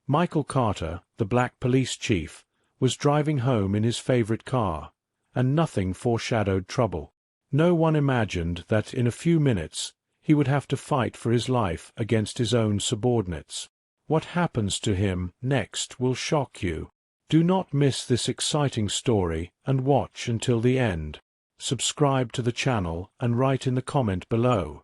Michael Carter, the black police chief, was driving home in his favorite car, and nothing foreshadowed trouble. No one imagined that in a few minutes he would have to fight for his life against his own subordinates. What happens to him next will shock you. Do not miss this exciting story and watch until the end. Subscribe to the channel and write in the comment below.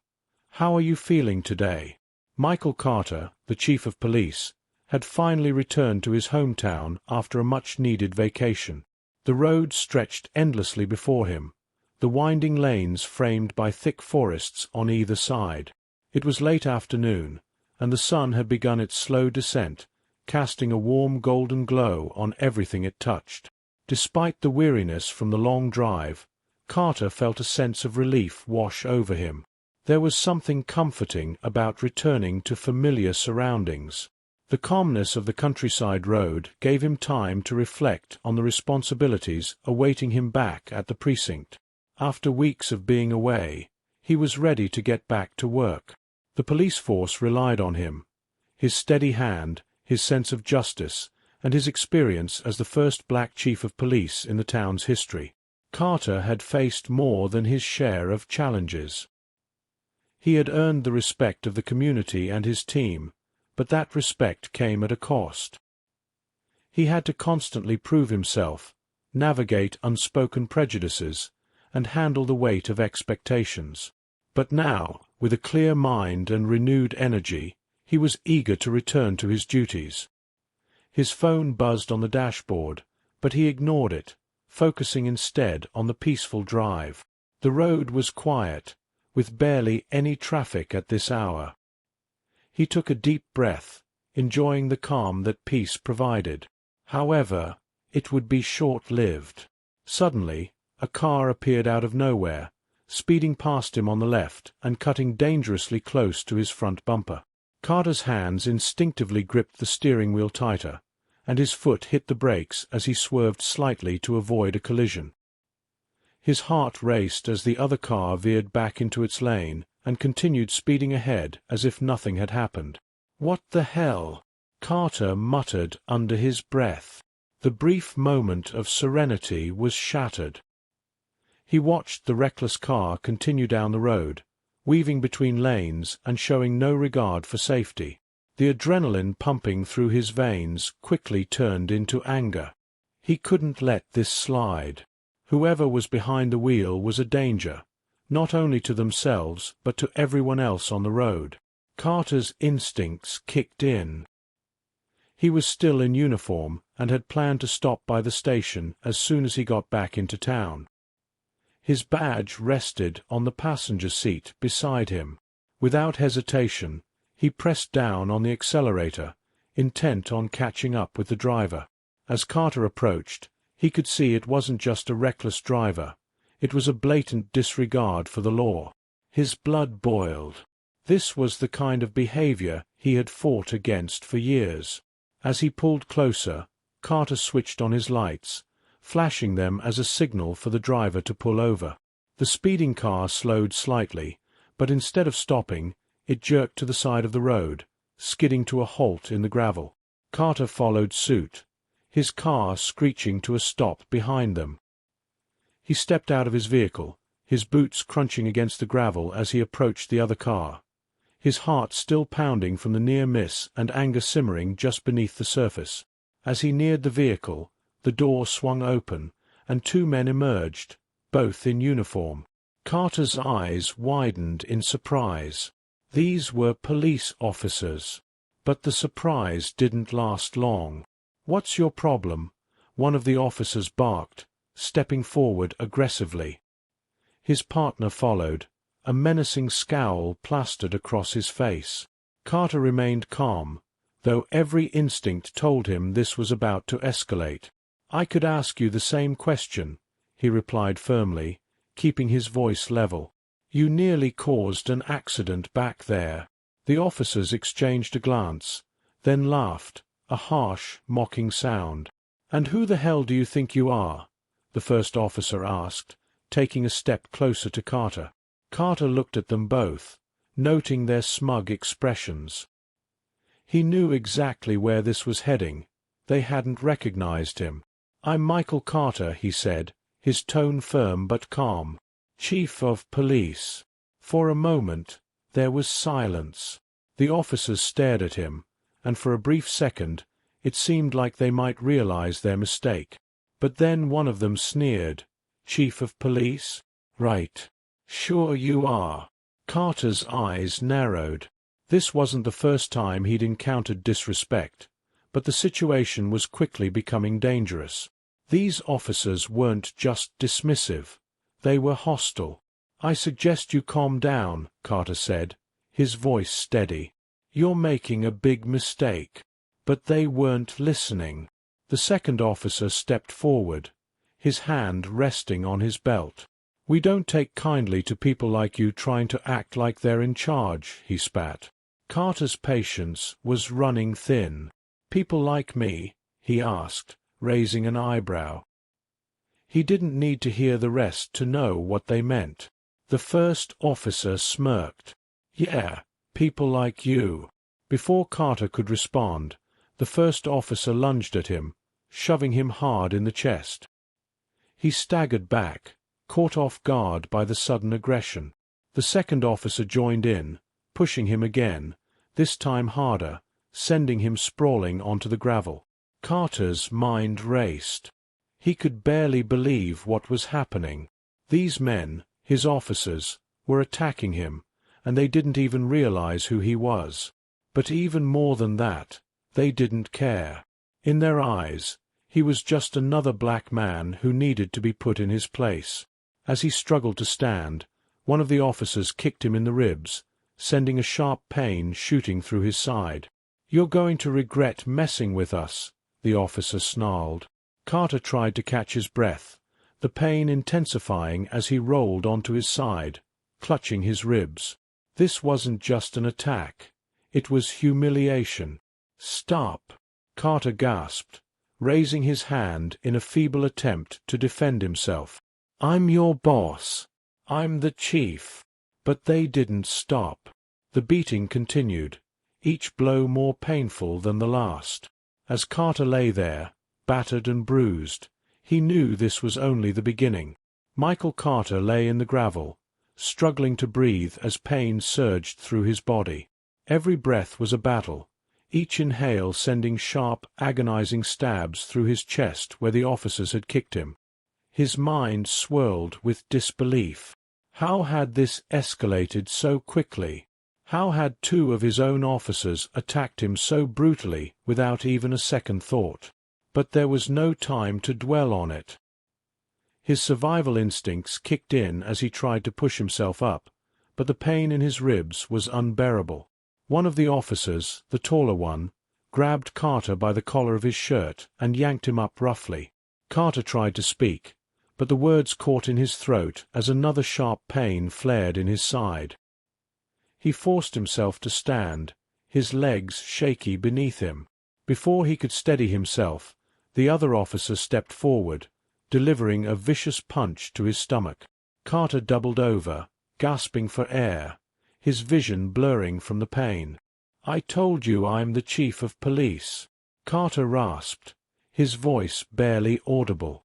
How are you feeling today? Michael Carter, the chief of police, had finally returned to his hometown after a much-needed vacation. The road stretched endlessly before him, the winding lanes framed by thick forests on either side. It was late afternoon, and the sun had begun its slow descent, casting a warm golden glow on everything it touched. Despite the weariness from the long drive, Carter felt a sense of relief wash over him. There was something comforting about returning to familiar surroundings. The calmness of the countryside road gave him time to reflect on the responsibilities awaiting him back at the precinct. After weeks of being away, he was ready to get back to work. The police force relied on him. His steady hand, his sense of justice, and his experience as the first black chief of police in the town's history. Carter had faced more than his share of challenges. He had earned the respect of the community and his team, but that respect came at a cost. He had to constantly prove himself, navigate unspoken prejudices, and handle the weight of expectations. But now, with a clear mind and renewed energy, he was eager to return to his duties. His phone buzzed on the dashboard, but he ignored it, focusing instead on the peaceful drive. The road was quiet, with barely any traffic at this hour. He took a deep breath, enjoying the calm that peace provided. However, it would be short-lived. Suddenly, a car appeared out of nowhere, speeding past him on the left and cutting dangerously close to his front bumper. Carter's hands instinctively gripped the steering wheel tighter, and his foot hit the brakes as he swerved slightly to avoid a collision. His heart raced as the other car veered back into its lane and continued speeding ahead as if nothing had happened. "What the hell?" Carter muttered under his breath. The brief moment of serenity was shattered. He watched the reckless car continue down the road, weaving between lanes and showing no regard for safety. The adrenaline pumping through his veins quickly turned into anger. He couldn't let this slide. Whoever was behind the wheel was a danger, not only to themselves but to everyone else on the road. Carter's instincts kicked in. He was still in uniform and had planned to stop by the station as soon as he got back into town. His badge rested on the passenger seat beside him. Without hesitation, he pressed down on the accelerator, intent on catching up with the driver. As Carter approached, he could see it wasn't just a reckless driver. It was a blatant disregard for the law. His blood boiled. This was the kind of behavior he had fought against for years. As he pulled closer, Carter switched on his lights, flashing them as a signal for the driver to pull over. The speeding car slowed slightly, but instead of stopping, it jerked to the side of the road, skidding to a halt in the gravel. Carter followed suit, his car screeching to a stop behind them. He stepped out of his vehicle, his boots crunching against the gravel as he approached the other car, his heart still pounding from the near miss and anger simmering just beneath the surface. As he neared the vehicle, the door swung open, and two men emerged, both in uniform. Carter's eyes widened in surprise. These were police officers. But the surprise didn't last long. "What's your problem?" one of the officers barked, stepping forward aggressively. His partner followed, a menacing scowl plastered across his face. Carter remained calm, though every instinct told him this was about to escalate. "I could ask you the same question," he replied firmly, keeping his voice level. "You nearly caused an accident back there." The officers exchanged a glance, then laughed, a harsh, mocking sound. "And who the hell do you think you are?" the first officer asked, taking a step closer to Carter. Carter looked at them both, noting their smug expressions. He knew exactly where this was heading. They hadn't recognized him. "I'm Michael Carter," he said, his tone firm but calm. "Chief of Police." For a moment, there was silence. The officers stared at him, and for a brief second, it seemed like they might realize their mistake. But then one of them sneered. "Chief of Police? Right. Sure you are." Carter's eyes narrowed. This wasn't the first time he'd encountered disrespect, but the situation was quickly becoming dangerous. These officers weren't just dismissive. They were hostile. "I suggest you calm down," Carter said, his voice steady. "You're making a big mistake." But they weren't listening. The second officer stepped forward, his hand resting on his belt. "We don't take kindly to people like you trying to act like they're in charge," he spat. Carter's patience was running thin. "People like me?" he asked, raising an eyebrow. He didn't need to hear the rest to know what they meant. The first officer smirked. "Yeah, people like you." Before Carter could respond, the first officer lunged at him, shoving him hard in the chest. He staggered back, caught off guard by the sudden aggression. The second officer joined in, pushing him again, this time harder, sending him sprawling onto the gravel. Carter's mind raced. He could barely believe what was happening. These men, his officers, were attacking him, and they didn't even realize who he was. But even more than that, they didn't care. In their eyes, he was just another black man who needed to be put in his place. As he struggled to stand, one of the officers kicked him in the ribs, sending a sharp pain shooting through his side. "You're going to regret messing with us," the officer snarled. Carter tried to catch his breath, the pain intensifying as he rolled onto his side, clutching his ribs. This wasn't just an attack. It was humiliation. "Stop!" Carter gasped, raising his hand in a feeble attempt to defend himself. "I'm your boss. I'm the chief." But they didn't stop. The beating continued, each blow more painful than the last. As Carter lay there, battered and bruised, he knew this was only the beginning. Michael Carter lay in the gravel, struggling to breathe as pain surged through his body. Every breath was a battle, each inhale sending sharp, agonizing stabs through his chest where the officers had kicked him. His mind swirled with disbelief. How had this escalated so quickly? How had two of his own officers attacked him so brutally without even a second thought? But there was no time to dwell on it. His survival instincts kicked in as he tried to push himself up, but the pain in his ribs was unbearable. One of the officers, the taller one, grabbed Carter by the collar of his shirt and yanked him up roughly. Carter tried to speak, but the words caught in his throat as another sharp pain flared in his side. He forced himself to stand, his legs shaky beneath him. Before he could steady himself, the other officer stepped forward, delivering a vicious punch to his stomach. Carter doubled over, gasping for air, his vision blurring from the pain. "I told you I'm the chief of police," Carter rasped, his voice barely audible.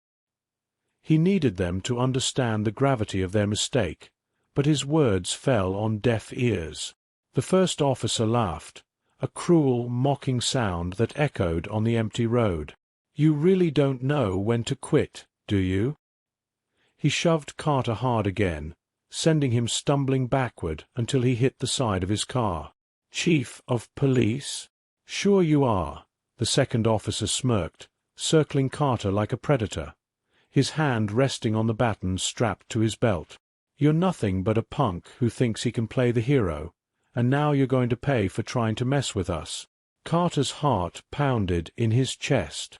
He needed them to understand the gravity of their mistake, but his words fell on deaf ears. The first officer laughed, a cruel, mocking sound that echoed on the empty road. "You really don't know when to quit, do you?" He shoved Carter hard again, sending him stumbling backward until he hit the side of his car. "Chief of Police?" "Sure you are," the second officer smirked, circling Carter like a predator, his hand resting on the baton strapped to his belt. "You're nothing but a punk who thinks he can play the hero, and now you're going to pay for trying to mess with us." Carter's heart pounded in his chest.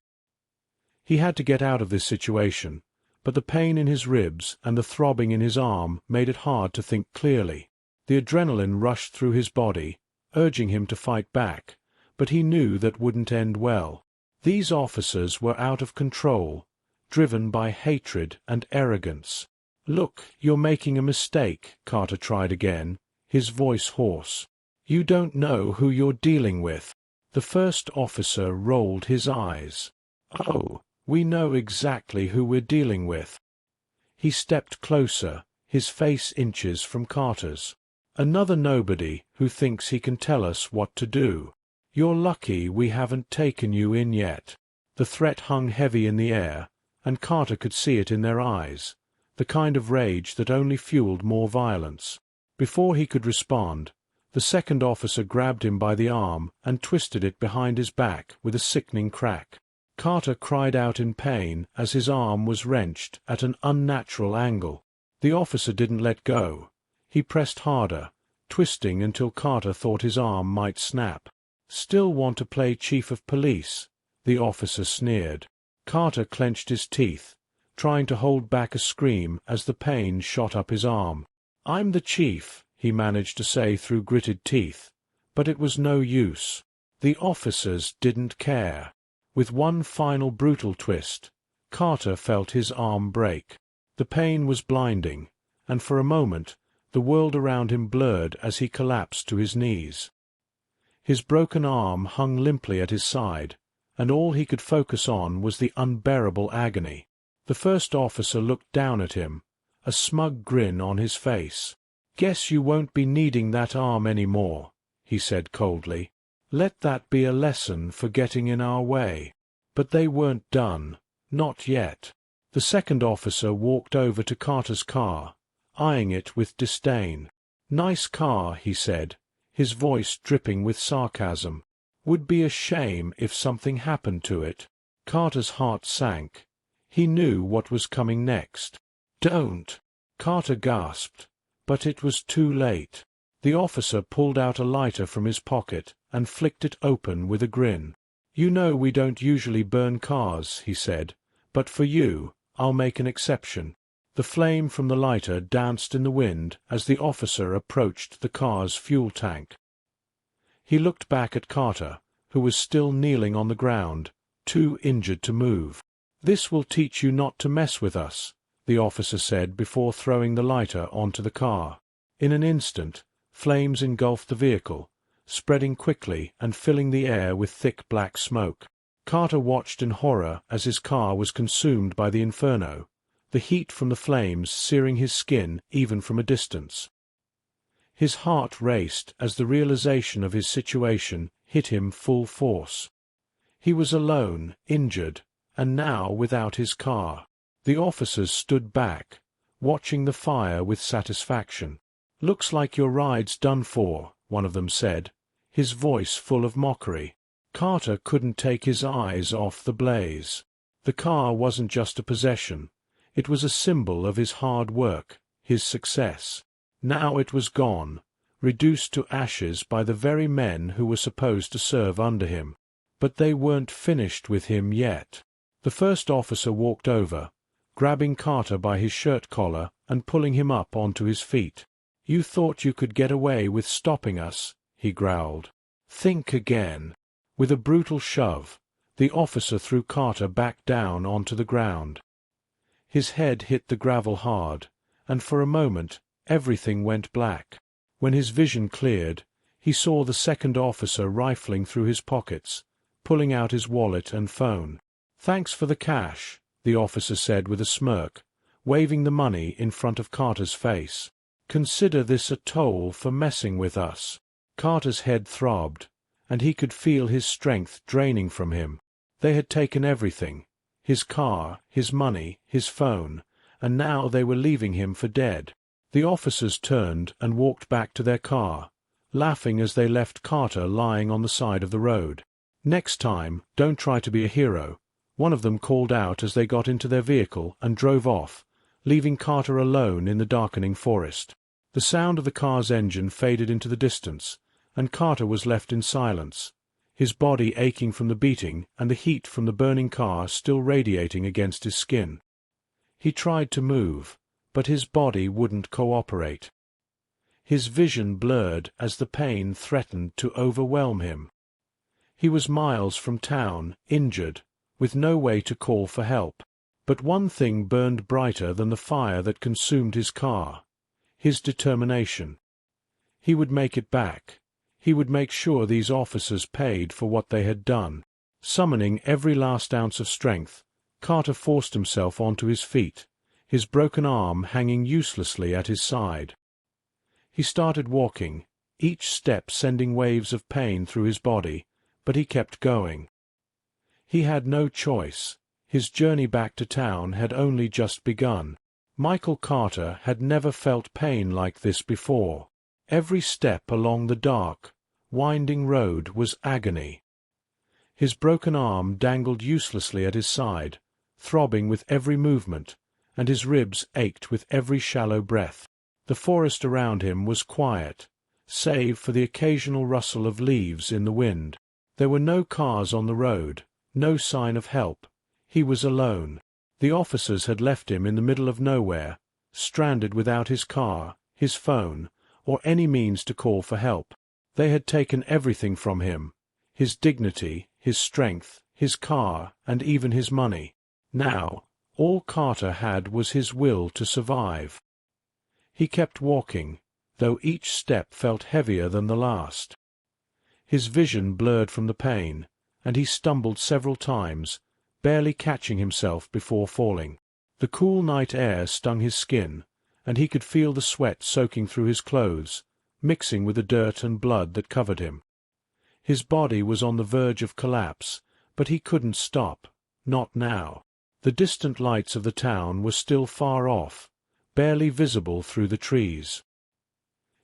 He had to get out of this situation, but the pain in his ribs and the throbbing in his arm made it hard to think clearly. The adrenaline rushed through his body, urging him to fight back, but he knew that wouldn't end well. These officers were out of control, driven by hatred and arrogance. "Look, you're making a mistake," Carter tried again, his voice hoarse. "You don't know who you're dealing with." The first officer rolled his eyes. "Oh, we know exactly who we're dealing with." He stepped closer, his face inches from Carter's. "Another nobody who thinks he can tell us what to do. You're lucky we haven't taken you in yet." The threat hung heavy in the air, and Carter could see it in their eyes, the kind of rage that only fueled more violence. Before he could respond, the second officer grabbed him by the arm and twisted it behind his back with a sickening crack. Carter cried out in pain as his arm was wrenched at an unnatural angle. The officer didn't let go. He pressed harder, twisting until Carter thought his arm might snap. "Still want to play chief of police?" the officer sneered. Carter clenched his teeth, trying to hold back a scream as the pain shot up his arm. "I'm the chief," he managed to say through gritted teeth, but it was no use. The officers didn't care. With one final brutal twist, Carter felt his arm break. The pain was blinding, and for a moment the world around him blurred as he collapsed to his knees. His broken arm hung limply at his side, and all he could focus on was the unbearable agony. The first officer looked down at him, a smug grin on his face. "Guess you won't be needing that arm any more," he said coldly. "Let that be a lesson for getting in our way." But they weren't done. Not yet. The second officer walked over to Carter's car, eyeing it with disdain. "Nice car," he said, his voice dripping with sarcasm. "Would be a shame if something happened to it." Carter's heart sank. He knew what was coming next. "Don't!" Carter gasped, but it was too late. The officer pulled out a lighter from his pocket and flicked it open with a grin. "You know we don't usually burn cars," he said, "but for you, I'll make an exception." The flame from the lighter danced in the wind as the officer approached the car's fuel tank. He looked back at Carter, who was still kneeling on the ground, too injured to move. "This will teach you not to mess with us," the officer said before throwing the lighter onto the car. In an instant, flames engulfed the vehicle, spreading quickly and filling the air with thick black smoke. Carter watched in horror as his car was consumed by the inferno, the heat from the flames searing his skin even from a distance. His heart raced as the realization of his situation hit him full force. He was alone, injured, and now without his car. The officers stood back, watching the fire with satisfaction. "Looks like your ride's done for," one of them said, his voice full of mockery. Carter couldn't take his eyes off the blaze. The car wasn't just a possession. It was a symbol of his hard work, his success. Now it was gone, reduced to ashes by the very men who were supposed to serve under him. But they weren't finished with him yet. The first officer walked over, grabbing Carter by his shirt collar and pulling him up onto his feet. "You thought you could get away with stopping us," he growled. "Think again." With a brutal shove, the officer threw Carter back down onto the ground. His head hit the gravel hard, and for a moment everything went black. When his vision cleared, he saw the second officer rifling through his pockets, pulling out his wallet and phone. "Thanks for the cash," the officer said with a smirk, waving the money in front of Carter's face. "Consider this a toll for messing with us." Carter's head throbbed, and he could feel his strength draining from him. They had taken everything, his car, his money, his phone, and now they were leaving him for dead. The officers turned and walked back to their car, laughing as they left Carter lying on the side of the road. "Next time, don't try to be a hero," one of them called out as they got into their vehicle and drove off, leaving Carter alone in the darkening forest. The sound of the car's engine faded into the distance, and Carter was left in silence, his body aching from the beating and the heat from the burning car still radiating against his skin. He tried to move, but his body wouldn't cooperate. His vision blurred as the pain threatened to overwhelm him. He was miles from town, injured, with no way to call for help. But one thing burned brighter than the fire that consumed his car: his determination. He would make it back. He would make sure these officers paid for what they had done. Summoning every last ounce of strength, Carter forced himself onto his feet, his broken arm hanging uselessly at his side. He started walking, each step sending waves of pain through his body, but he kept going. He had no choice. His journey back to town had only just begun. Michael Carter had never felt pain like this before. Every step along the dark, winding road was agony. His broken arm dangled uselessly at his side, throbbing with every movement, and his ribs ached with every shallow breath. The forest around him was quiet, save for the occasional rustle of leaves in the wind. There were no cars on the road, no sign of help. He was alone. The officers had left him in the middle of nowhere, stranded without his car, his phone, or any means to call for help. They had taken everything from him, his dignity, his strength, his car, and even his money. Now, all Carter had was his will to survive. He kept walking, though each step felt heavier than the last. His vision blurred from the pain, and he stumbled several times, barely catching himself before falling. The cool night air stung his skin, and he could feel the sweat soaking through his clothes, mixing with the dirt and blood that covered him. His body was on the verge of collapse, but he couldn't stop, not now. The distant lights of the town were still far off, barely visible through the trees.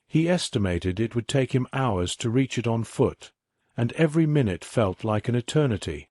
He estimated it would take him hours to reach it on foot, and every minute felt like an eternity.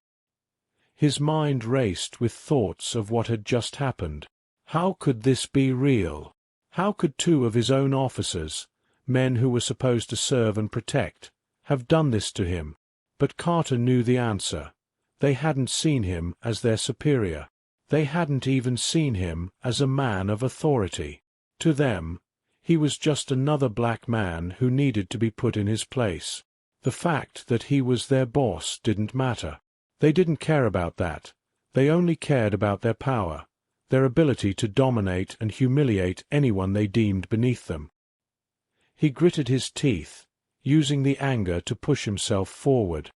His mind raced with thoughts of what had just happened. How could this be real? How could two of his own officers, men who were supposed to serve and protect, have done this to him? But Carter knew the answer. They hadn't seen him as their superior. They hadn't even seen him as a man of authority. To them, he was just another black man who needed to be put in his place. The fact that he was their boss didn't matter. They didn't care about that. They only cared about their power, their ability to dominate and humiliate anyone they deemed beneath them. He gritted his teeth, using the anger to push himself forward.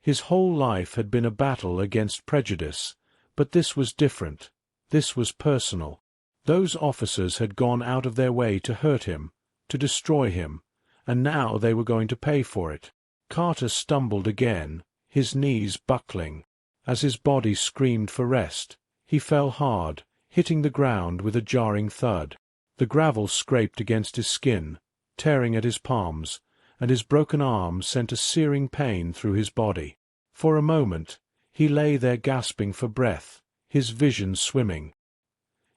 His whole life had been a battle against prejudice, but this was different. This was personal. Those officers had gone out of their way to hurt him, to destroy him, and now they were going to pay for it. Carter stumbled again, his knees buckling. As his body screamed for rest, he fell hard, hitting the ground with a jarring thud. The gravel scraped against his skin, tearing at his palms, and his broken arm sent a searing pain through his body. For a moment, he lay there gasping for breath, his vision swimming.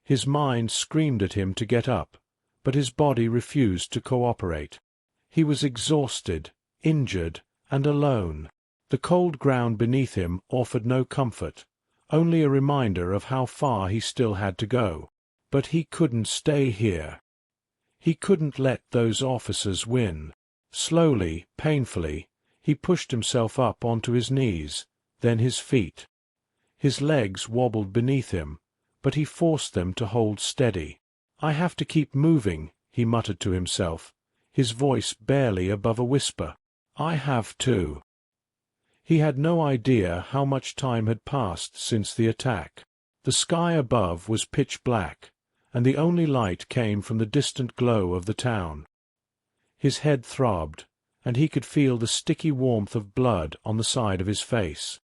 His mind screamed at him to get up, but his body refused to cooperate. He was exhausted, injured, and alone. The cold ground beneath him offered no comfort, only a reminder of how far he still had to go. But he couldn't stay here. He couldn't let those officers win. Slowly, painfully, he pushed himself up onto his knees, then his feet. His legs wobbled beneath him, but he forced them to hold steady. "I have to keep moving," he muttered to himself, his voice barely above a whisper. "I have to." He had no idea how much time had passed since the attack. The sky above was pitch black, and the only light came from the distant glow of the town. His head throbbed, and he could feel the sticky warmth of blood on the side of his face.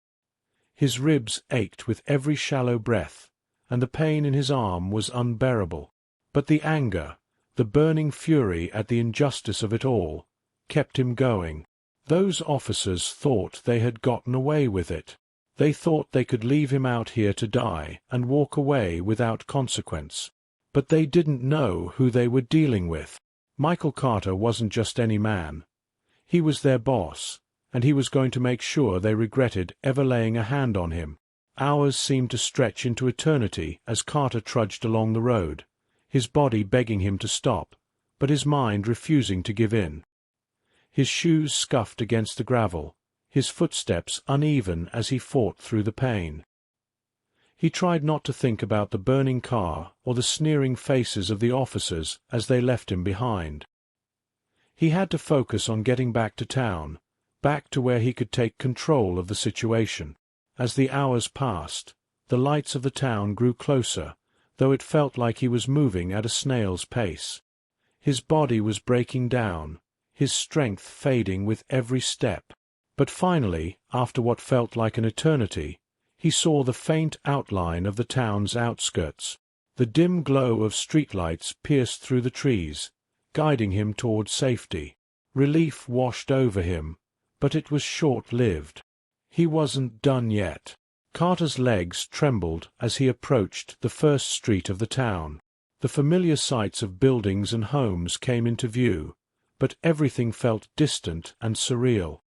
His ribs ached with every shallow breath, and the pain in his arm was unbearable. But the anger, the burning fury at the injustice of it all, kept him going. Those officers thought they had gotten away with it. They thought they could leave him out here to die and walk away without consequence. But they didn't know who they were dealing with. Michael Carter wasn't just any man. He was their boss, and he was going to make sure they regretted ever laying a hand on him. Hours seemed to stretch into eternity as Carter trudged along the road, his body begging him to stop, but his mind refusing to give in. His shoes scuffed against the gravel, his footsteps uneven as he fought through the pain. He tried not to think about the burning car or the sneering faces of the officers as they left him behind. He had to focus on getting back to town, back to where he could take control of the situation. As the hours passed, the lights of the town grew closer, though it felt like he was moving at a snail's pace. His body was breaking down, his strength fading with every step. But finally, after what felt like an eternity, he saw the faint outline of the town's outskirts. The dim glow of streetlights pierced through the trees, guiding him toward safety. Relief washed over him, but it was short-lived. He wasn't done yet. Carter's legs trembled as he approached the first street of the town. The familiar sights of buildings and homes came into view, but everything felt distant and surreal.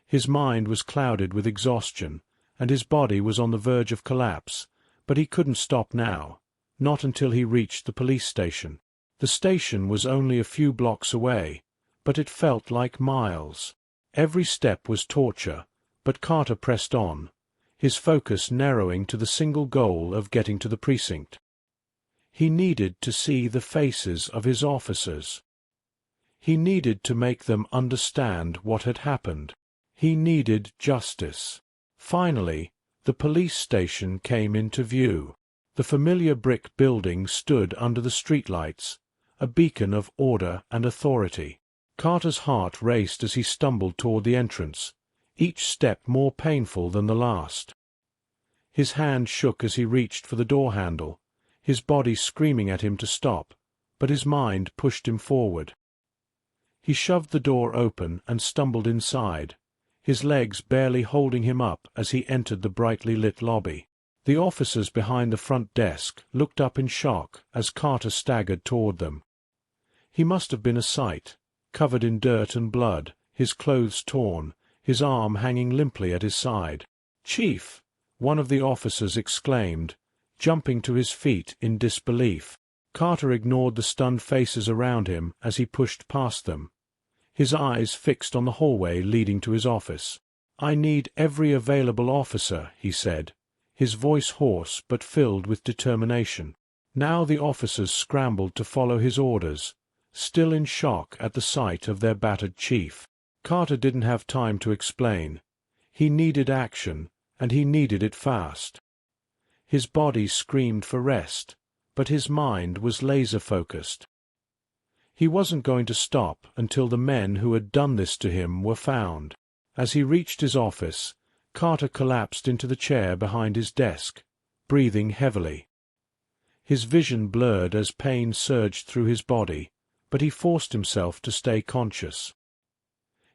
His mind was clouded with exhaustion, and his body was on the verge of collapse, but he couldn't stop now, not until he reached the police station. The station was only a few blocks away, but it felt like miles. Every step was torture, but Carter pressed on, his focus narrowing to the single goal of getting to the precinct. He needed to see the faces of his officers. He needed to make them understand what had happened. He needed justice. Finally, the police station came into view. The familiar brick building stood under the streetlights, a beacon of order and authority. Carter's heart raced as he stumbled toward the entrance, each step more painful than the last. His hand shook as he reached for the door handle, his body screaming at him to stop, but his mind pushed him forward. He shoved the door open and stumbled inside, his legs barely holding him up as he entered the brightly lit lobby. The officers behind the front desk looked up in shock as Carter staggered toward them. He must have been a sight, covered in dirt and blood, his clothes torn, his arm hanging limply at his side. "Chief!" one of the officers exclaimed, jumping to his feet in disbelief. Carter ignored the stunned faces around him as he pushed past them, his eyes fixed on the hallway leading to his office. "I need every available officer," he said, his voice hoarse but filled with determination. Now the officers scrambled to follow his orders, still in shock at the sight of their battered chief. Carter didn't have time to explain. He needed action, and he needed it fast. His body screamed for rest, but his mind was laser-focused. He wasn't going to stop until the men who had done this to him were found. As he reached his office, Carter collapsed into the chair behind his desk, breathing heavily. His vision blurred as pain surged through his body, but he forced himself to stay conscious.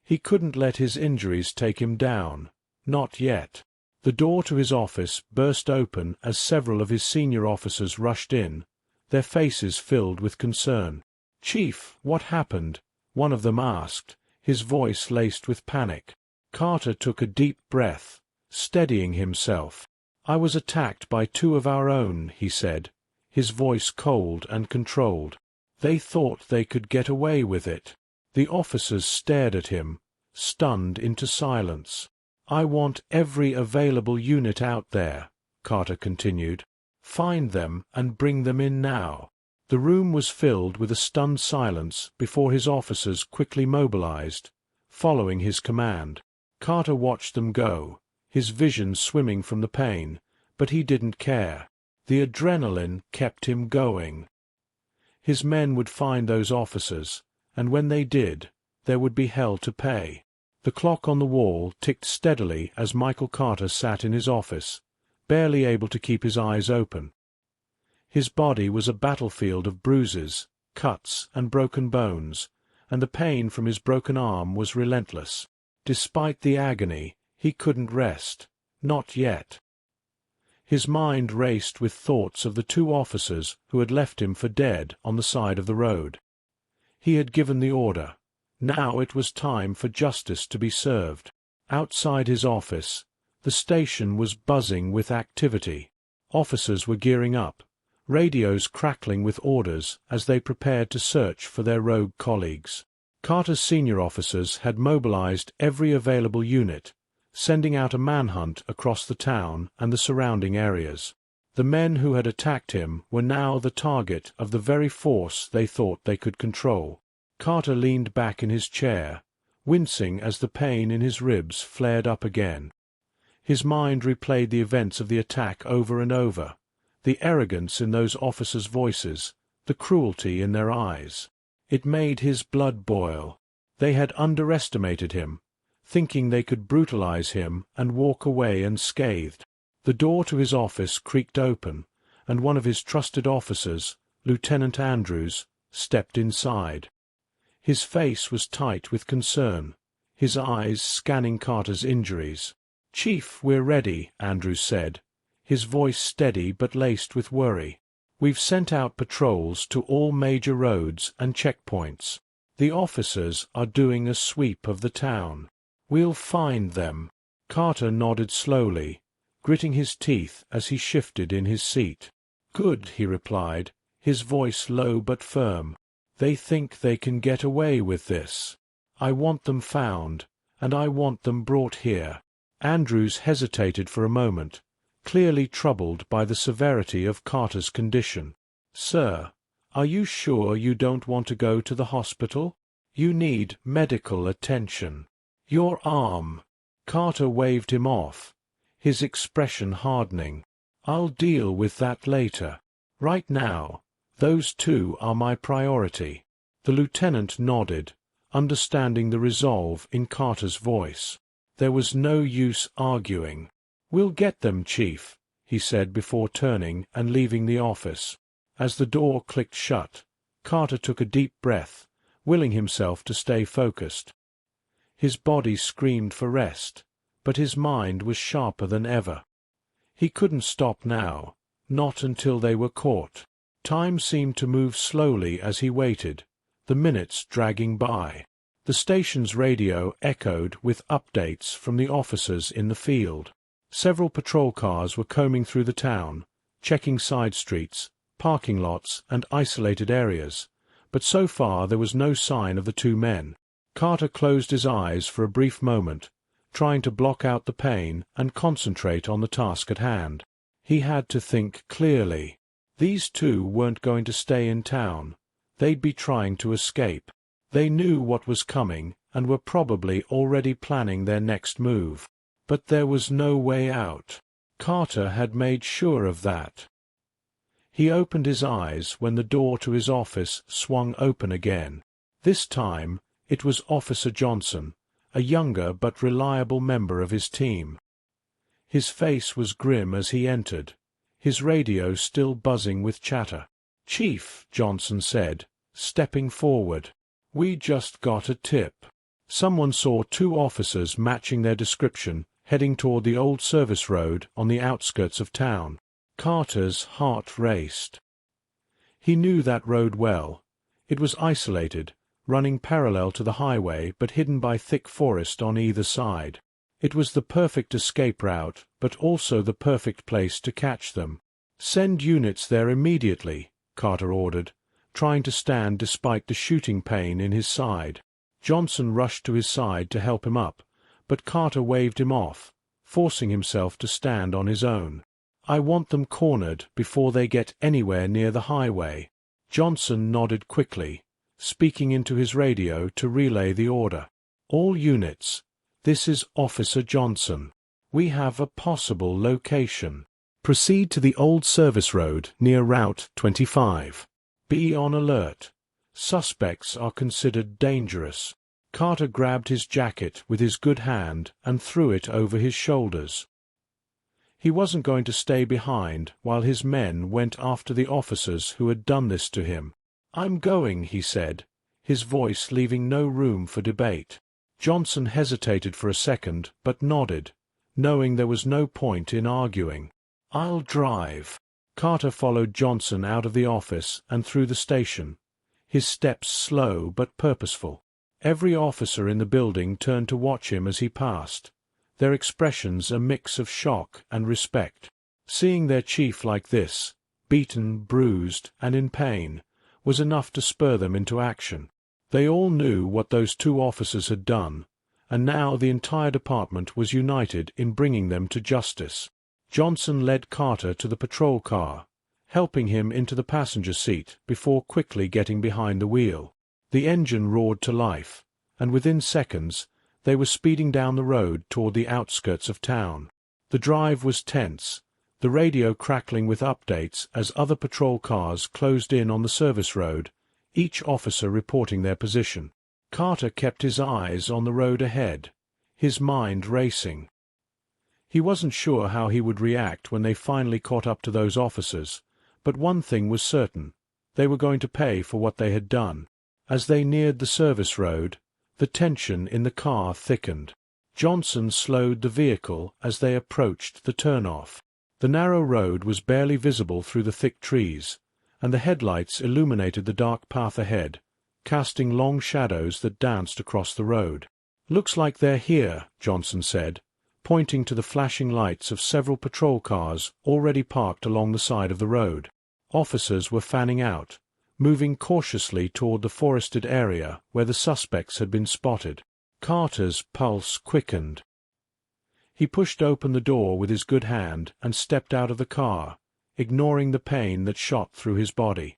He couldn't let his injuries take him down, not yet. The door to his office burst open as several of his senior officers rushed in, their faces filled with concern. "Chief, what happened?" one of them asked, his voice laced with panic. Carter took a deep breath, steadying himself. "I was attacked by two of our own," he said, his voice cold and controlled. "They thought they could get away with it." The officers stared at him, stunned into silence. "I want every available unit out there," Carter continued. "Find them and bring them in now." The room was filled with a stunned silence before his officers quickly mobilized, following his command. Carter watched them go, his vision swimming from the pain, but he didn't care. The adrenaline kept him going. His men would find those officers, and when they did, there would be hell to pay. The clock on the wall ticked steadily as Michael Carter sat in his office, barely able to keep his eyes open. His body was a battlefield of bruises, cuts, and broken bones, and the pain from his broken arm was relentless. Despite the agony, he couldn't rest, not yet. His mind raced with thoughts of the two officers who had left him for dead on the side of the road. He had given the order. Now it was time for justice to be served. Outside his office, the station was buzzing with activity. Officers were gearing up, radios crackling with orders as they prepared to search for their rogue colleagues. Carter's senior officers had mobilized every available unit, sending out a manhunt across the town and the surrounding areas. The men who had attacked him were now the target of the very force they thought they could control. Carter leaned back in his chair, wincing as the pain in his ribs flared up again. His mind replayed the events of the attack over and over, the arrogance in those officers' voices, the cruelty in their eyes. It made his blood boil. They had underestimated him, thinking they could brutalize him and walk away unscathed. The door to his office creaked open, and one of his trusted officers, Lieutenant Andrews, stepped inside. His face was tight with concern, his eyes scanning Carter's injuries. "Chief, we're ready," Andrews said, his voice steady but laced with worry. "We've sent out patrols to all major roads and checkpoints. The officers are doing a sweep of the town. We'll find them." Carter nodded slowly, gritting his teeth as he shifted in his seat. "Good," he replied, his voice low but firm. "They think they can get away with this. I want them found, and I want them brought here." Andrews hesitated for a moment, clearly troubled by the severity of Carter's condition. "Sir, are you sure you don't want to go to the hospital? You need medical attention. Your arm—" Carter waved him off, his expression hardening. "I'll deal with that later. Right now, those two are my priority." The lieutenant nodded, understanding the resolve in Carter's voice. There was no use arguing. "We'll get them, Chief," he said before turning and leaving the office. As the door clicked shut, Carter took a deep breath, willing himself to stay focused. His body screamed for rest, but his mind was sharper than ever. He couldn't stop now, not until they were caught. Time seemed to move slowly as he waited, the minutes dragging by. The station's radio echoed with updates from the officers in the field. Several patrol cars were combing through the town, checking side streets, parking lots, and isolated areas, but so far there was no sign of the two men. Carter closed his eyes for a brief moment, trying to block out the pain and concentrate on the task at hand. He had to think clearly. These two weren't going to stay in town. They'd be trying to escape. They knew what was coming and were probably already planning their next move. But there was no way out. Carter had made sure of that. He opened his eyes when the door to his office swung open again. This time, it was Officer Johnson, a younger but reliable member of his team. His face was grim as he entered, his radio still buzzing with chatter. "Chief," Johnson said, stepping forward, "we just got a tip. Someone saw two officers matching their description heading toward the old service road on the outskirts of town." Carter's heart raced. He knew that road well. It was isolated, running parallel to the highway but hidden by thick forest on either side. It was the perfect escape route, but also the perfect place to catch them. "Send units there immediately," Carter ordered, trying to stand despite the shooting pain in his side. Johnson rushed to his side to help him up, but Carter waved him off, forcing himself to stand on his own. "I want them cornered before they get anywhere near the highway." Johnson nodded quickly, speaking into his radio to relay the order. "All units, this is Officer Johnson. We have a possible location. Proceed to the old service road near Route 25. Be on alert. Suspects are considered dangerous." Carter grabbed his jacket with his good hand and threw it over his shoulders. He wasn't going to stay behind while his men went after the officers who had done this to him. "I'm going," he said, his voice leaving no room for debate. Johnson hesitated for a second but nodded, knowing there was no point in arguing. "I'll drive." Carter followed Johnson out of the office and through the station, his steps slow but purposeful. Every officer in the building turned to watch him as he passed, their expressions a mix of shock and respect. Seeing their chief like this, beaten, bruised, and in pain, was enough to spur them into action. They all knew what those two officers had done, and now the entire department was united in bringing them to justice. Johnson led Carter to the patrol car, helping him into the passenger seat before quickly getting behind the wheel. The engine roared to life, and within seconds they were speeding down the road toward the outskirts of town. The drive was tense, the radio crackling with updates as other patrol cars closed in on the service road, each officer reporting their position. Carter kept his eyes on the road ahead, his mind racing. He wasn't sure how he would react when they finally caught up to those officers, but one thing was certain: they were going to pay for what they had done. As they neared the service road, the tension in the car thickened. Johnson slowed the vehicle as they approached the turnoff. The narrow road was barely visible through the thick trees, and the headlights illuminated the dark path ahead, casting long shadows that danced across the road. "Looks like they're here," Johnson said, pointing to the flashing lights of several patrol cars already parked along the side of the road. Officers were fanning out, moving cautiously toward the forested area where the suspects had been spotted. Carter's pulse quickened. He pushed open the door with his good hand and stepped out of the car, ignoring the pain that shot through his body.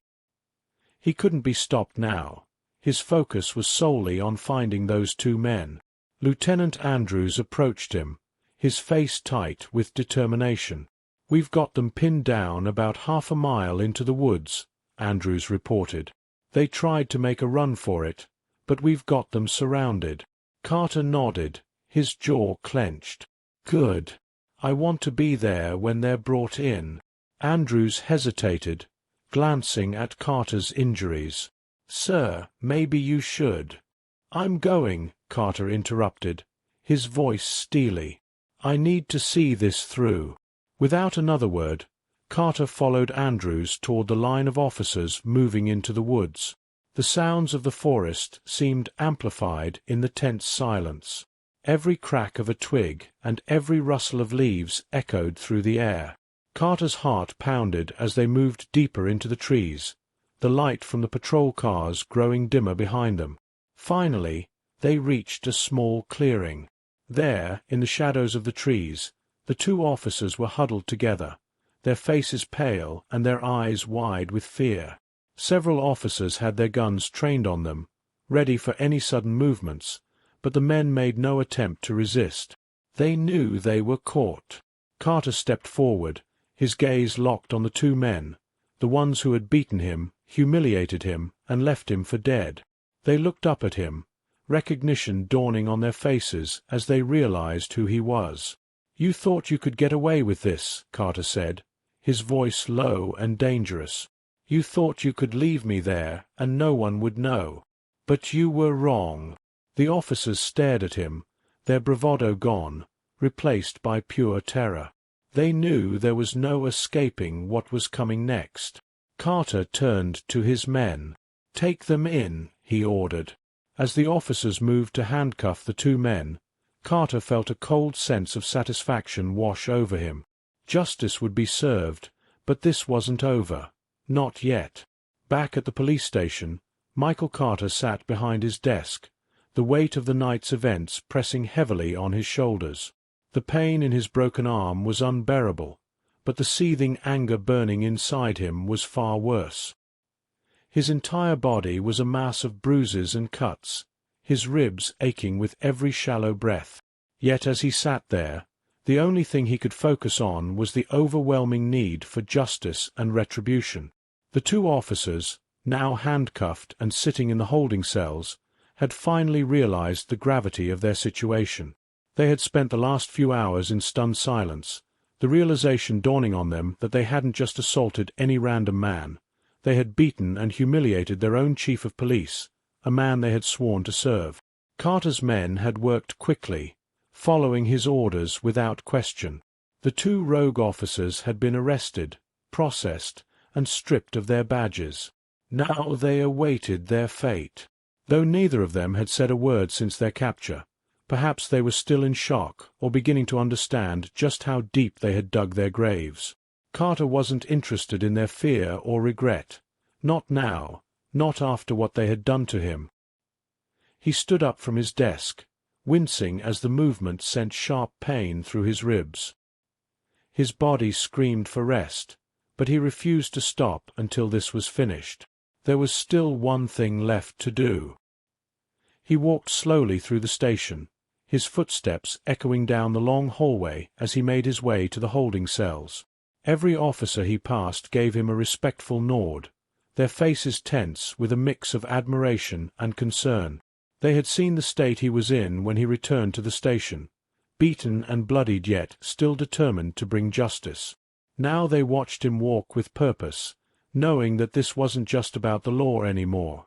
He couldn't be stopped now. His focus was solely on finding those two men. Lieutenant Andrews approached him, his face tight with determination. "We've got them pinned down about half a mile into the woods," Andrews reported. "They tried to make a run for it, but we've got them surrounded." Carter nodded, his jaw clenched. "Good. I want to be there when they're brought in." Andrews hesitated, glancing at Carter's injuries. "Sir, maybe you should." "I'm going," Carter interrupted, his voice steely. "I need to see this through." Without another word, Carter followed Andrews toward the line of officers moving into the woods. The sounds of the forest seemed amplified in the tense silence. Every crack of a twig and every rustle of leaves echoed through the air. Carter's heart pounded as they moved deeper into the trees, the light from the patrol cars growing dimmer behind them. Finally, they reached a small clearing. There, in the shadows of the trees, the two officers were huddled together, their faces pale and their eyes wide with fear. Several officers had their guns trained on them, ready for any sudden movements, but the men made no attempt to resist. They knew they were caught. Carter stepped forward, his gaze locked on the two men, the ones who had beaten him, humiliated him, and left him for dead. They looked up at him, recognition dawning on their faces as they realized who he was. "You thought you could get away with this," Carter said, his voice low and dangerous. "You thought you could leave me there and no one would know. But you were wrong." The officers stared at him, their bravado gone, replaced by pure terror. They knew there was no escaping what was coming next. Carter turned to his men. "Take them in," he ordered. As the officers moved to handcuff the two men, Carter felt a cold sense of satisfaction wash over him. Justice would be served, but this wasn't over. Not yet. Back at the police station, Michael Carter sat behind his desk, the weight of the night's events pressing heavily on his shoulders. The pain in his broken arm was unbearable, but the seething anger burning inside him was far worse. His entire body was a mass of bruises and cuts, his ribs aching with every shallow breath. Yet as he sat there, the only thing he could focus on was the overwhelming need for justice and retribution. The two officers, now handcuffed and sitting in the holding cells, had finally realized the gravity of their situation. They had spent the last few hours in stunned silence, the realization dawning on them that they hadn't just assaulted any random man. They had beaten and humiliated their own chief of police, a man they had sworn to serve. Carter's men had worked quickly, following his orders without question. The two rogue officers had been arrested, processed, and stripped of their badges. Now they awaited their fate. Though neither of them had said a word since their capture, perhaps they were still in shock or beginning to understand just how deep they had dug their graves. Carter wasn't interested in their fear or regret. Not now, not after what they had done to him. He stood up from his desk, wincing as the movement sent sharp pain through his ribs. His body screamed for rest, but he refused to stop until this was finished. There was still one thing left to do. He walked slowly through the station, his footsteps echoing down the long hallway as he made his way to the holding cells. Every officer he passed gave him a respectful nod, their faces tense with a mix of admiration and concern. They had seen the state he was in when he returned to the station, beaten and bloodied yet still determined to bring justice. Now they watched him walk with purpose, knowing that this wasn't just about the law anymore.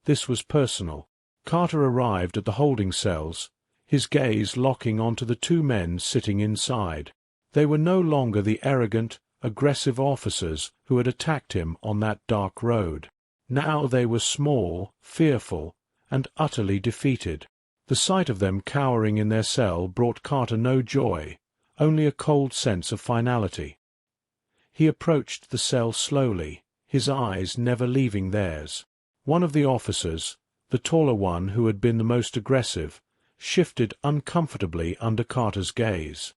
This was personal. Carter arrived at the holding cells, his gaze locking onto the two men sitting inside. They were no longer the arrogant, aggressive officers who had attacked him on that dark road. Now they were small, fearful, and utterly defeated. The sight of them cowering in their cell brought Carter no joy, only a cold sense of finality. He approached the cell slowly, his eyes never leaving theirs. One of the officers, the taller one who had been the most aggressive, shifted uncomfortably under Carter's gaze.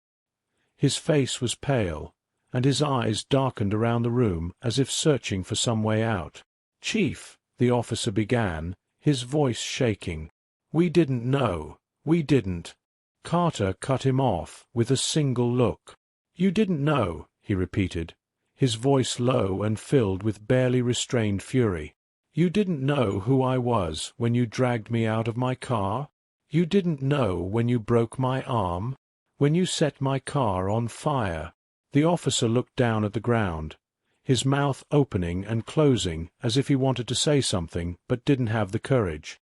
His face was pale, and his eyes darkened around the room as if searching for some way out. "Chief," the officer began, his voice shaking. "We didn't know. We didn't." Carter cut him off with a single look. "You didn't know," he repeated, his voice low and filled with barely restrained fury. "You didn't know who I was when you dragged me out of my car? You didn't know when you broke my arm? When you set my car on fire?" The officer looked down at the ground, his mouth opening and closing as if he wanted to say something but didn't have the courage.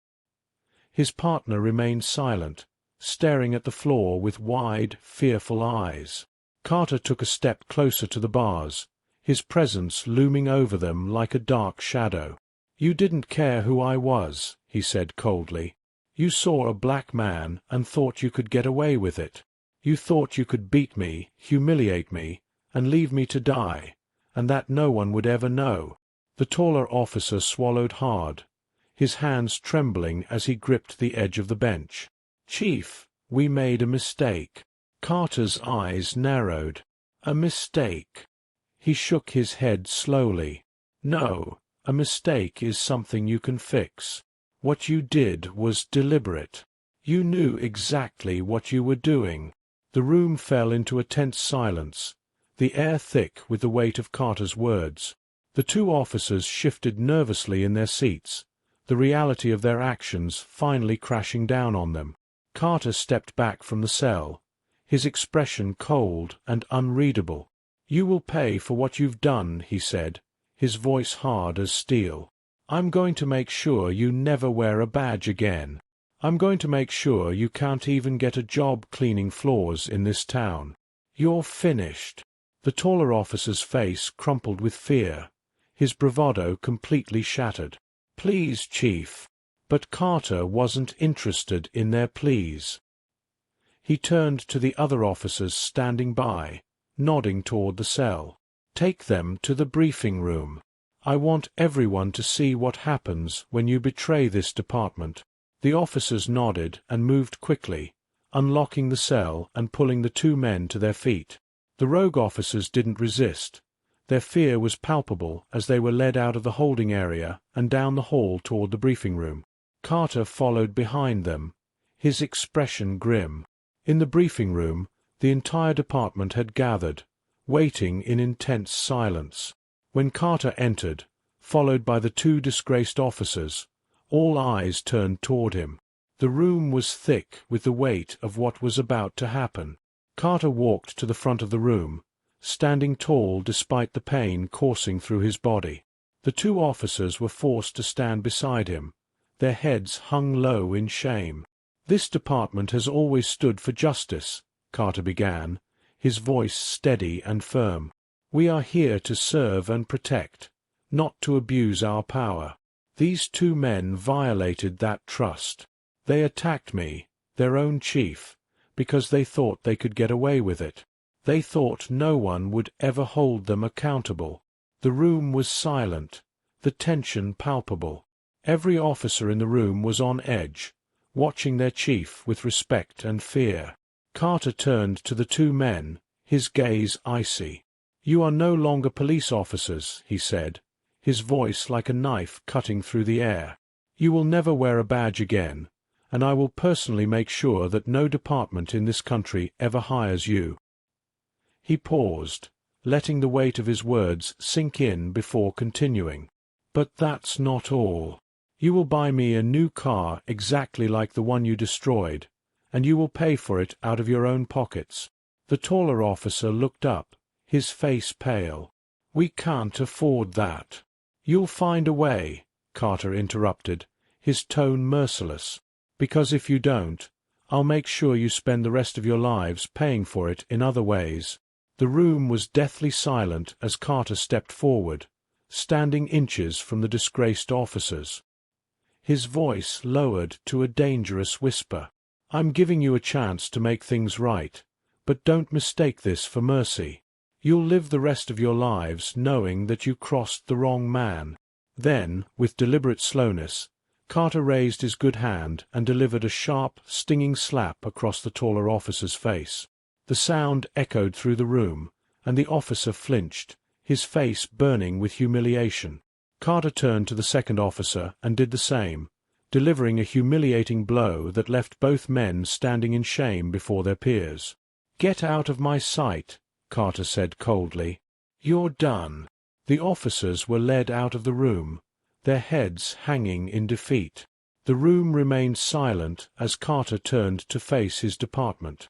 His partner remained silent, staring at the floor with wide, fearful eyes. Carter took a step closer to the bars, his presence looming over them like a dark shadow. "You didn't care who I was," he said coldly. "You saw a black man and thought you could get away with it. You thought you could beat me, humiliate me, and leave me to die, and that no one would ever know." The taller officer swallowed hard, his hands trembling as he gripped the edge of the bench. "Chief, we made a mistake." Carter's eyes narrowed. "A mistake?" He shook his head slowly. "No, a mistake is something you can fix. What you did was deliberate. You knew exactly what you were doing." The room fell into a tense silence, the air thick with the weight of Carter's words. The two officers shifted nervously in their seats, the reality of their actions finally crashing down on them. Carter stepped back from the cell, his expression cold and unreadable. "You will pay for what you've done," he said, his voice hard as steel. "I'm going to make sure you never wear a badge again. I'm going to make sure you can't even get a job cleaning floors in this town. You're finished." The taller officer's face crumpled with fear, his bravado completely shattered. "Please, Chief." But Carter wasn't interested in their pleas. He turned to the other officers standing by, nodding toward the cell. "Take them to the briefing room. I want everyone to see what happens when you betray this department." The officers nodded and moved quickly, unlocking the cell and pulling the two men to their feet. The rogue officers didn't resist. Their fear was palpable as they were led out of the holding area and down the hall toward the briefing room. Carter followed behind them, his expression grim. In the briefing room, the entire department had gathered, waiting in intense silence. When Carter entered, followed by the two disgraced officers, all eyes turned toward him. The room was thick with the weight of what was about to happen. Carter walked to the front of the room, standing tall despite the pain coursing through his body. The two officers were forced to stand beside him, their heads hung low in shame. "This department has always stood for justice," Carter began, his voice steady and firm. "We are here to serve and protect, not to abuse our power. These two men violated that trust. They attacked me, their own chief, because they thought they could get away with it. They thought no one would ever hold them accountable." The room was silent, the tension palpable. Every officer in the room was on edge, watching their chief with respect and fear. Carter turned to the two men, his gaze icy. "You are no longer police officers," he said, his voice like a knife cutting through the air. "You will never wear a badge again, and I will personally make sure that no department in this country ever hires you." He paused, letting the weight of his words sink in before continuing. "But that's not all. You will buy me a new car exactly like the one you destroyed, and you will pay for it out of your own pockets." The taller officer looked up, his face pale. "We can't afford that." "You'll find a way," Carter interrupted, his tone merciless. "Because if you don't, I'll make sure you spend the rest of your lives paying for it in other ways." The room was deathly silent as Carter stepped forward, standing inches from the disgraced officers. His voice lowered to a dangerous whisper. "I'm giving you a chance to make things right, but don't mistake this for mercy. You'll live the rest of your lives knowing that you crossed the wrong man." Then, with deliberate slowness, Carter raised his good hand and delivered a sharp, stinging slap across the taller officer's face. The sound echoed through the room, and the officer flinched, his face burning with humiliation. Carter turned to the second officer and did the same, delivering a humiliating blow that left both men standing in shame before their peers. "Get out of my sight," Carter said coldly. "You're done." The officers were led out of the room, their heads hanging in defeat. The room remained silent as Carter turned to face his department.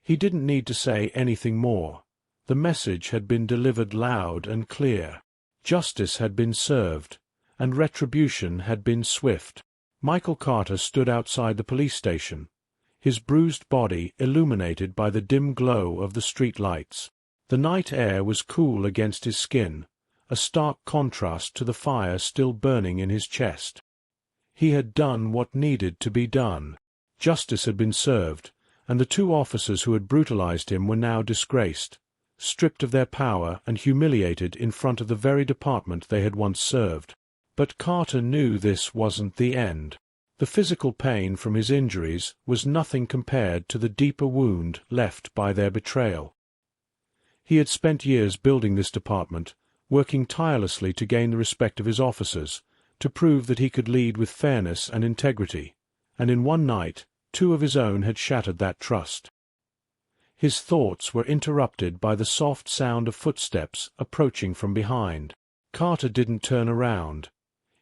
He didn't need to say anything more. The message had been delivered loud and clear. Justice had been served, and retribution had been swift. Michael Carter stood outside the police station, his bruised body illuminated by the dim glow of the street lights. The night air was cool against his skin, a stark contrast to the fire still burning in his chest. He had done what needed to be done. Justice had been served, and the two officers who had brutalized him were now disgraced, stripped of their power and humiliated in front of the very department they had once served. But Carter knew this wasn't the end. The physical pain from his injuries was nothing compared to the deeper wound left by their betrayal. He had spent years building this department, working tirelessly to gain the respect of his officers, to prove that he could lead with fairness and integrity, and in one night 2 of his own had shattered that trust. His thoughts were interrupted by the soft sound of footsteps approaching from behind. Carter didn't turn around.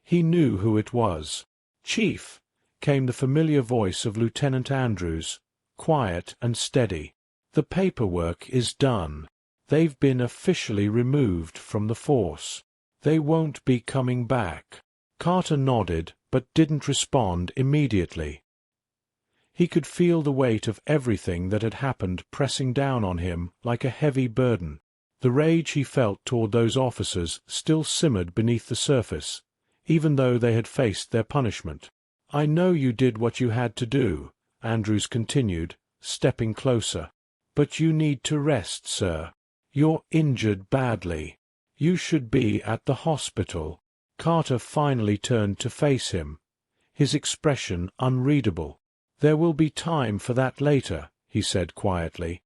He knew who it was. "Chief," came the familiar voice of Lieutenant Andrews, quiet and steady. "The paperwork is done. They've been officially removed from the force. They won't be coming back." Carter nodded, but didn't respond immediately. He could feel the weight of everything that had happened pressing down on him like a heavy burden. The rage he felt toward those officers still simmered beneath the surface, even though they had faced their punishment. "I know you did what you had to do," Andrews continued, stepping closer. "But you need to rest, sir. You're injured badly. You should be at the hospital." Carter finally turned to face him, his expression unreadable. "There will be time for that later," he said quietly.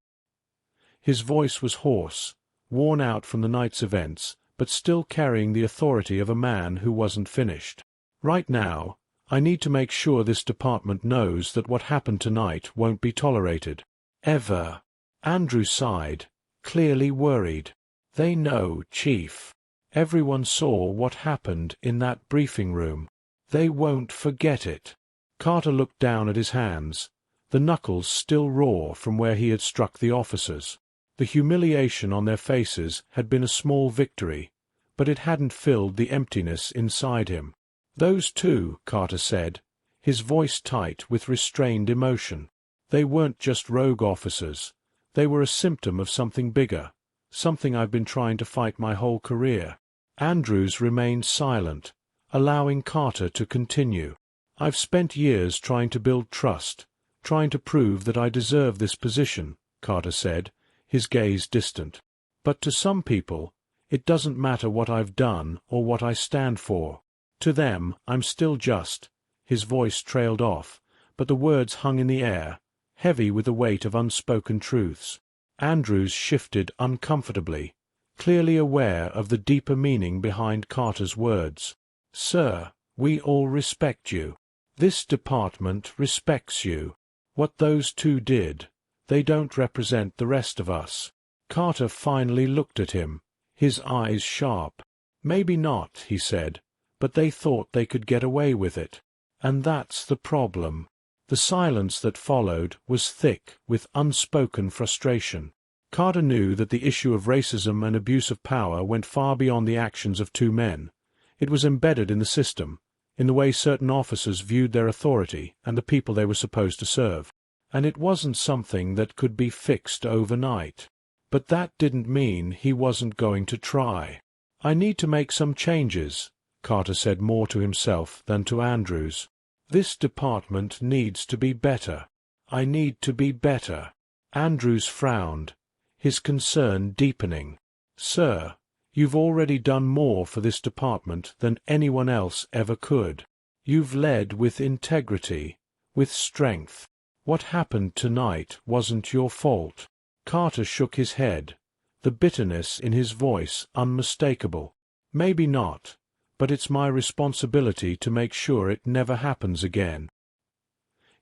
His voice was hoarse, worn out from the night's events, but still carrying the authority of a man who wasn't finished. "Right now, I need to make sure this department knows that what happened tonight won't be tolerated. Ever." Andrew sighed, clearly worried. "They know, Chief. Everyone saw what happened in that briefing room. They won't forget it." Carter looked down at his hands, the knuckles still raw from where he had struck the officers. The humiliation on their faces had been a small victory, but it hadn't filled the emptiness inside him. "Those two," Carter said, his voice tight with restrained emotion. "They weren't just rogue officers. They were a symptom of something bigger, something I've been trying to fight my whole career." Andrews remained silent, allowing Carter to continue. "I've spent years trying to build trust, trying to prove that I deserve this position," Carter said, his gaze distant. "But to some people, it doesn't matter what I've done or what I stand for. To them, I'm still just." His voice trailed off, but the words hung in the air, heavy with the weight of unspoken truths. Andrews shifted uncomfortably, clearly aware of the deeper meaning behind Carter's words. "Sir, we all respect you. This department respects you. What those two did, they don't represent the rest of us." Carter finally looked at him, his eyes sharp. "Maybe not," he said, "but they thought they could get away with it. And that's the problem." The silence that followed was thick with unspoken frustration. Carter knew that the issue of racism and abuse of power went far beyond the actions of two men. It was embedded in the system, in the way certain officers viewed their authority and the people they were supposed to serve. And it wasn't something that could be fixed overnight. But that didn't mean he wasn't going to try. "I need to make some changes," Carter said more to himself than to Andrews. "This department needs to be better. I need to be better." Andrews frowned, his concern deepening. "Sir, you've already done more for this department than anyone else ever could. You've led with integrity, with strength. What happened tonight wasn't your fault." Carter shook his head, the bitterness in his voice unmistakable. "Maybe not, but it's my responsibility to make sure it never happens again."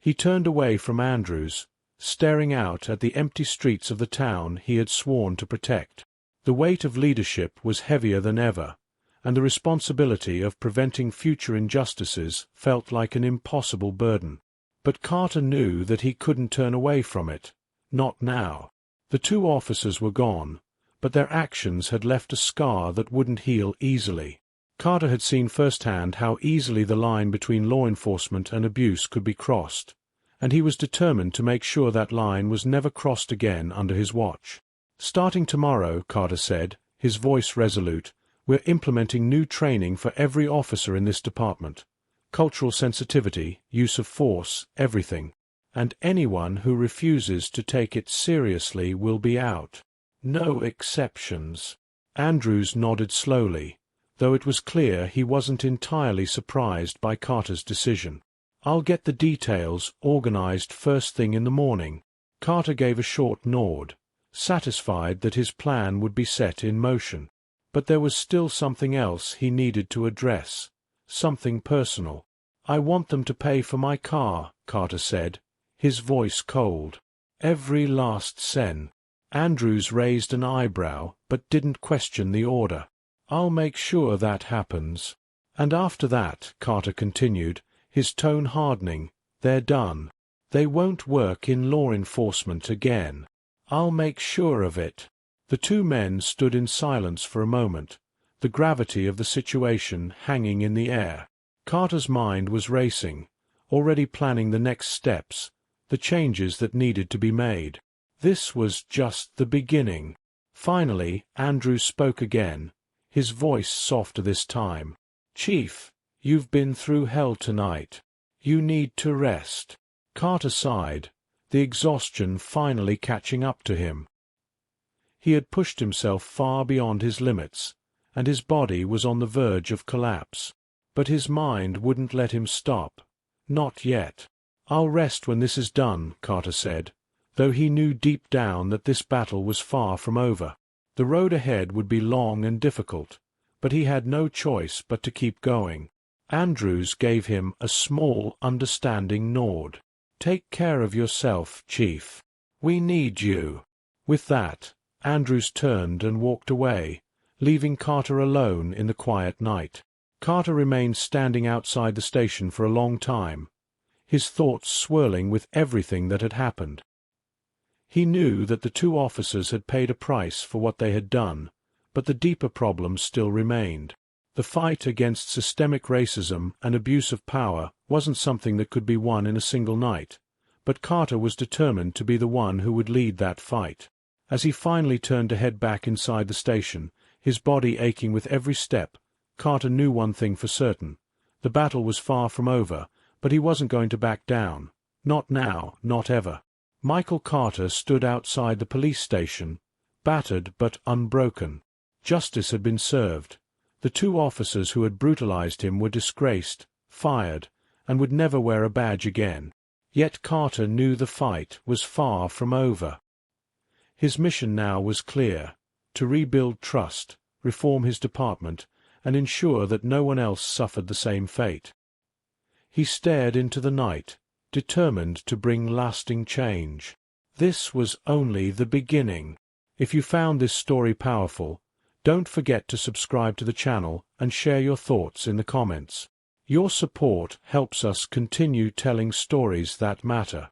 He turned away from Andrews, staring out at the empty streets of the town he had sworn to protect. The weight of leadership was heavier than ever, and the responsibility of preventing future injustices felt like an impossible burden. But Carter knew that he couldn't turn away from it. Not now. The two officers were gone, but their actions had left a scar that wouldn't heal easily. Carter had seen firsthand how easily the line between law enforcement and abuse could be crossed, and he was determined to make sure that line was never crossed again under his watch. "Starting tomorrow," Carter said, his voice resolute, "we're implementing new training for every officer in this department. Cultural sensitivity, use of force, everything. And anyone who refuses to take it seriously will be out. No exceptions." Andrews nodded slowly, though it was clear he wasn't entirely surprised by Carter's decision. "I'll get the details organized first thing in the morning." Carter gave a short nod, satisfied that his plan would be set in motion. But there was still something else he needed to address, something personal. "I want them to pay for my car," Carter said, his voice cold. "Every last cent." Andrews raised an eyebrow, but didn't question the order. "I'll make sure that happens. And after that," Carter continued, his tone hardening, "they're done. They won't work in law enforcement again. I'll make sure of it." The two men stood in silence for a moment, the gravity of the situation hanging in the air. Carter's mind was racing, already planning the next steps, the changes that needed to be made. This was just the beginning. Finally, Andrews spoke again, his voice softer this time. "Chief, you've been through hell tonight. You need to rest." Carter sighed, the exhaustion finally catching up to him. He had pushed himself far beyond his limits, and his body was on the verge of collapse. But his mind wouldn't let him stop. Not yet. "I'll rest when this is done," Carter said, though he knew deep down that this battle was far from over. The road ahead would be long and difficult, but he had no choice but to keep going. Andrews gave him a small, understanding nod. "Take care of yourself, Chief. We need you." With that, Andrews turned and walked away, leaving Carter alone in the quiet night. Carter remained standing outside the station for a long time, his thoughts swirling with everything that had happened. He knew that the two officers had paid a price for what they had done, but the deeper problem still remained. The fight against systemic racism and abuse of power wasn't something that could be won in a single night, but Carter was determined to be the one who would lead that fight. As he finally turned to head back inside the station, his body aching with every step, Carter knew one thing for certain. The battle was far from over, but he wasn't going to back down. Not now, not ever. Michael Carter stood outside the police station, battered but unbroken. Justice had been served. The two officers who had brutalized him were disgraced, fired, and would never wear a badge again. Yet Carter knew the fight was far from over. His mission now was clear: to rebuild trust, reform his department, and ensure that no one else suffered the same fate. He stared into the night, determined to bring lasting change. This was only the beginning. If you found this story powerful, don't forget to subscribe to the channel and share your thoughts in the comments. Your support helps us continue telling stories that matter.